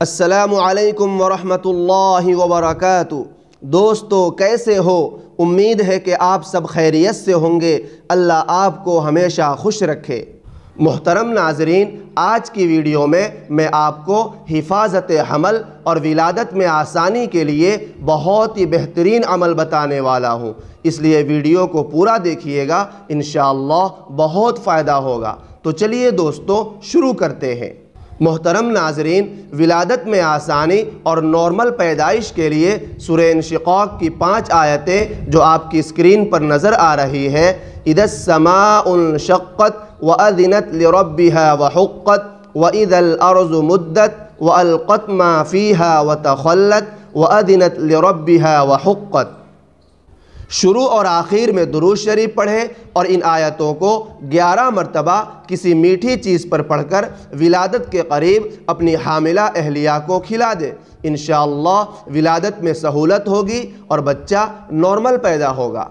السلام علیکم ورحمۃ اللہ وبرکاتہ۔ دوستو کیسے ہو؟ امید ہے کہ آپ سب خیریت سے ہوں گے۔ اللہ آپ کو ہمیشہ خوش رکھے۔ محترم ناظرین، آج کی ویڈیو میں آپ کو حفاظت حمل اور ولادت میں آسانی کے لیے بہت ہی بہترین عمل بتانے والا ہوں، اس لیے ویڈیو کو پورا دیکھیے گا، انشاءاللہ بہت فائدہ ہوگا۔ تو چلیے دوستو شروع کرتے ہیں۔ محترم ناظرین، ولادت میں آسانی اور نارمل پیدائش کے لیے سورہ انشقاق کی 5 آیتیں جو آپ کی اسکرین پر نظر آ رہی ہے، اذا السماء انشقت وأذنت لربها وحقت وإذا الأرض مدت وألقت ما فيها وتخلت وأذنت لربها وحقت۔ شروع اور آخر میں درود شریف پڑھیں اور ان آیتوں کو 11 مرتبہ کسی میٹھی چیز پر پڑھ کر ولادت کے قریب اپنی حاملہ اہلیہ کو کھلا دیں۔ انشاءاللہ ولادت میں سہولت ہوگی اور بچہ نارمل پیدا ہوگا۔